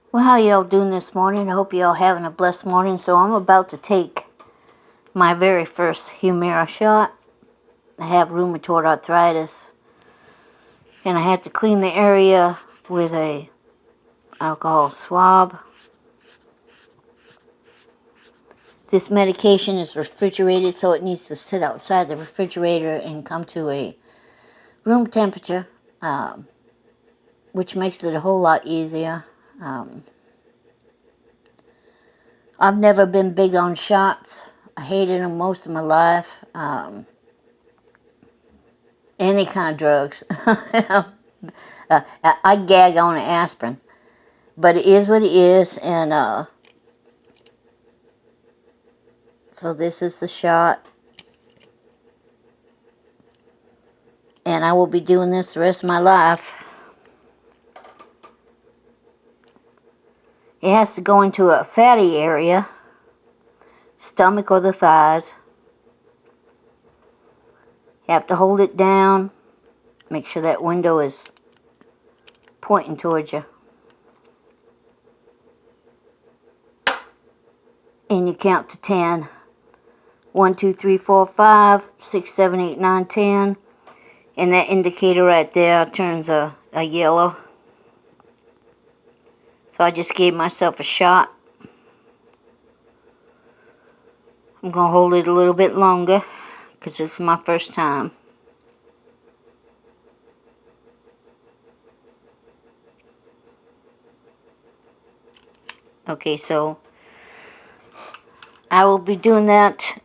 Well, how y'all doing this morning? I hope y'all having a blessed morning. So I'm about to take my very first Humira shot. I have rheumatoid arthritis, and I had to clean the area with a alcohol swab. This medication is refrigerated, so it needs to sit outside the refrigerator and come to a room temperature, which makes it a whole lot easier. I've never been big on shots. I hated them most of my life. Any kind of drugs. I gag on aspirin. But it is what it is, and so this is the shot. And I will be doing this the rest of my life. It has to go into a fatty area, stomach or the thighs. You have to hold it down. Make sure that window is pointing towards you. And you count to 10. 1, 2, 3, 4, 5, 6, 7, 8, 9, 10. And that indicator right there turns a yellow. So I just gave myself a shot. I'm going to hold it a little bit longer because this is my first time. Okay, so I will be doing that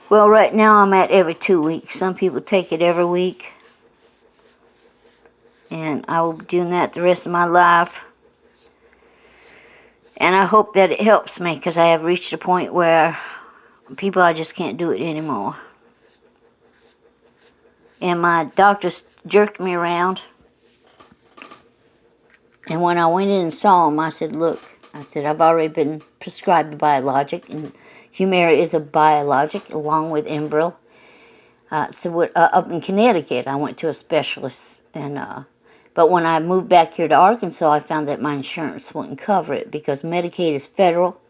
well, right now I'm at every 2 weeks. Some people take it every week. And I will be doing that the rest of my life. And I hope that it helps me because I have reached a point where I just can't do it anymore. And my doctors jerked me around. And when I went in and saw him, I said, look, I've already been prescribed a biologic, and Humira is a biologic along with Enbrel. So up in Connecticut, I went to a specialist, but when I moved back here to Arkansas, I found that my insurance wouldn't cover it because Medicaid is federal,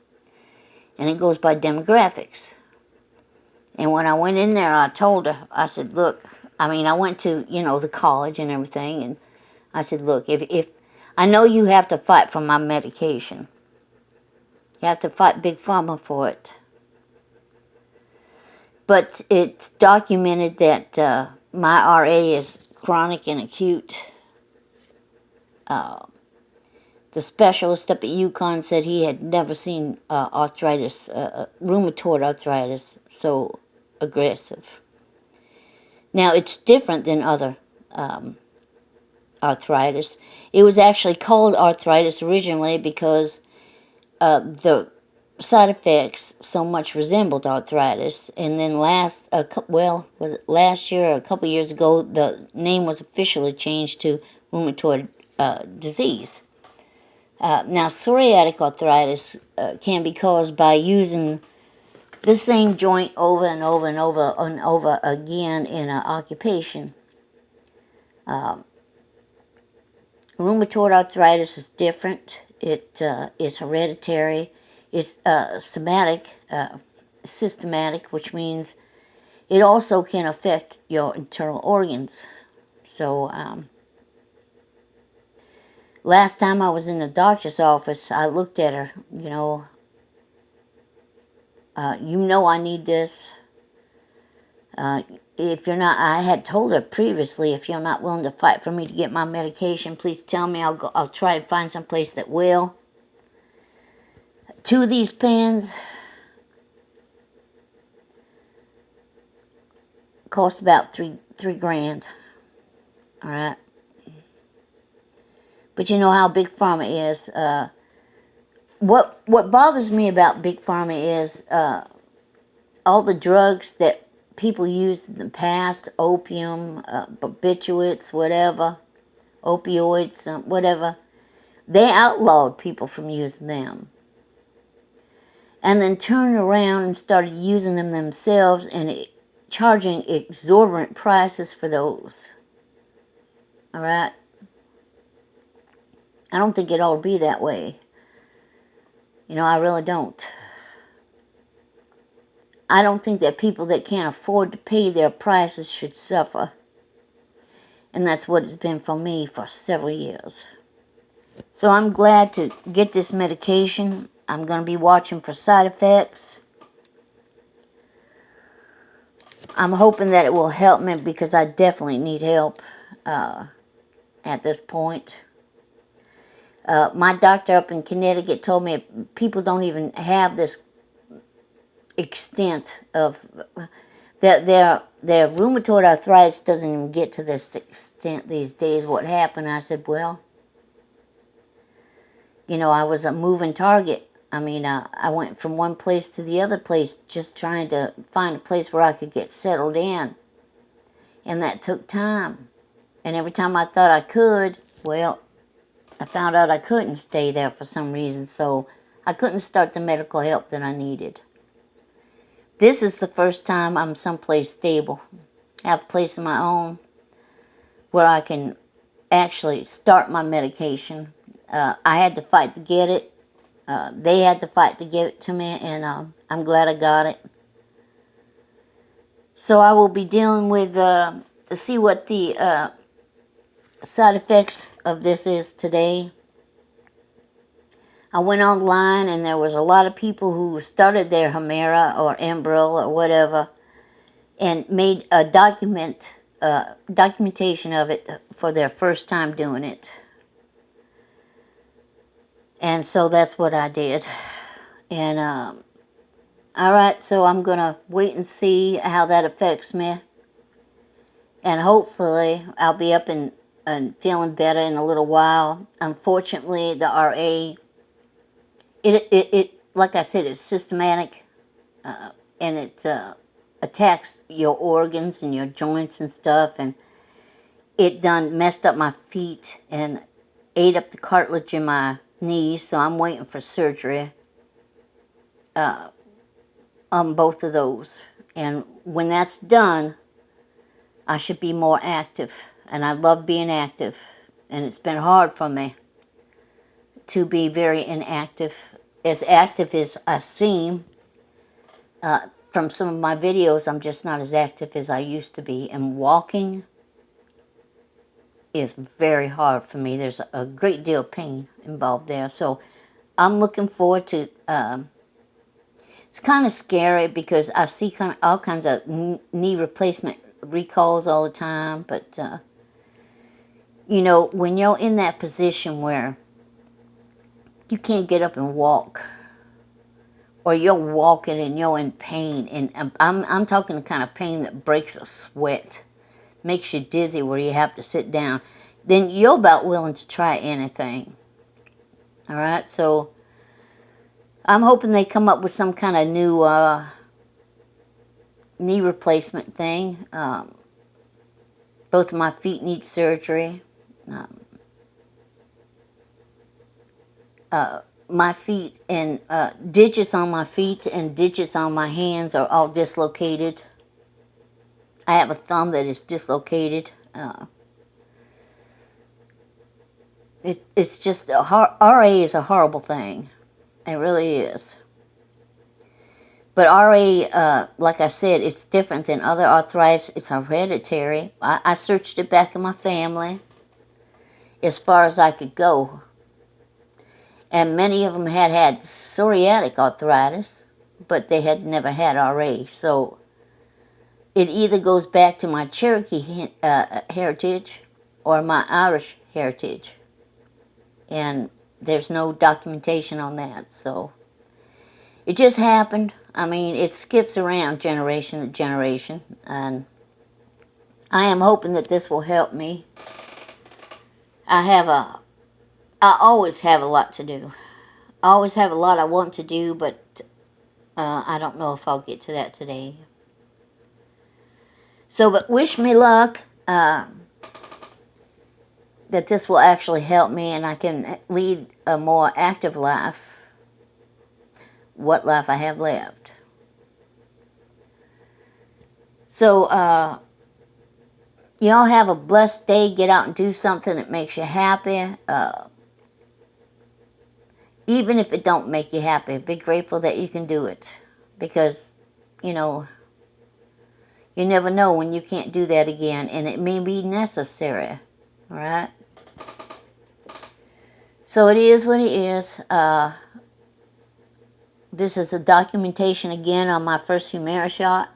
and it goes by demographics. And when I went in there, I told her, I said, look, I went to, the college and everything, and I said, look, if I know you have to fight for my medication. You have to fight Big Pharma for it. But it's documented that my RA is chronic and acute. The specialist up at UConn said he had never seen arthritis, rheumatoid arthritis, so aggressive. Now, it's different than other arthritis. It was actually called arthritis originally because the side effects so much resembled arthritis. And then last year or a couple years ago, the name was officially changed to rheumatoid disease. Now, psoriatic arthritis can be caused by using the same joint over and over and over and over again in an occupation. Rheumatoid arthritis is different. It's hereditary. It's systematic, which means it also can affect your internal organs. So, last time I was in the doctor's office, I looked at her, I need this. If you're not, I had told her previously, if you're not willing to fight for me to get my medication, please tell me. I'll try and find some place that will. 2 of these pens cost about three grand. All right. But you know how Big Pharma is. What bothers me about Big Pharma is all the drugs that people used in the past, opium, barbiturates, whatever, opioids, whatever. They outlawed people from using them. And then turned around and started using them themselves and charging exorbitant prices for those. All right? I don't think it ought to be that way. You know, I really don't. I don't think that people that can't afford to pay their prices should suffer. And that's what it's been for me for several years. So I'm glad to get this medication. I'm going to be watching for side effects. I'm hoping that it will help me because I definitely need help at this point. My doctor up in Connecticut told me people don't even have this extent of their rheumatoid arthritis doesn't even get to this extent these days. What happened? I said, well, you know, I was a moving target. I mean, I went from one place to the other place just trying to find a place where I could get settled in. And that took time. And every time I thought I could, well, I found out I couldn't stay there for some reason. So I couldn't start the medical help that I needed. This is the first time I'm someplace stable. Have a place of my own where I can actually start my medication. I had to fight to get it. They had to fight to give it to me, and I'm glad I got it. So I will be dealing with, to see what the side effects of this is today. I went online, and there was a lot of people who started their Humira or Enbrel or whatever, and made a documentation of it for their first time doing it. And so that's what I did. And, all right, so I'm going to wait and see how that affects me. And hopefully I'll be up and feeling better in a little while. Unfortunately, the RA, it like I said, it's systematic. And it attacks your organs and your joints and stuff. And it done messed up my feet and ate up the cartilage in my knees. So I'm waiting for surgery on both of those. And when that's done, I should be more active. And I love being active. And it's been hard for me to be very inactive. As active as I seem, from some of my videos, I'm just not as active as I used to be. And walking is very hard for me. There's a great deal of pain involved there. So I'm looking forward to, it's kind of scary because I see all kinds of knee replacement recalls all the time. But, you know, when you're in that position where you can't get up and walk, or you're walking and you're in pain, and I'm talking the kind of pain that breaks a sweat, makes you dizzy where you have to sit down, then you're about willing to try anything. All right, so I'm hoping they come up with some kind of new knee replacement thing. Both of my feet need surgery. My feet and digits on my feet and digits on my hands are all dislocated. I have a thumb that is dislocated. It's just, RA is a horrible thing. It really is. But RA, like I said, it's different than other arthritis. It's hereditary. I searched it back in my family as far as I could go. And many of them had psoriatic arthritis, but they had never had RA. So it either goes back to my Cherokee heritage or my Irish heritage. And there's no documentation on that. So it just happened. I mean, it skips around generation to generation. And I am hoping that this will help me. I always have a lot to do. I always have a lot I want to do, but I don't know if I'll get to that today. So, but wish me luck that this will actually help me and I can lead a more active life. What life I have left. So, y'all have a blessed day. Get out and do something that makes you happy. even if it don't make you happy, be grateful that you can do it. Because, you know, you never know when you can't do that again, and it may be necessary. All right? So it is what it is. This is a documentation again on my first Humira shot.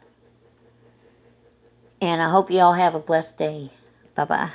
And I hope you all have a blessed day. Bye-bye.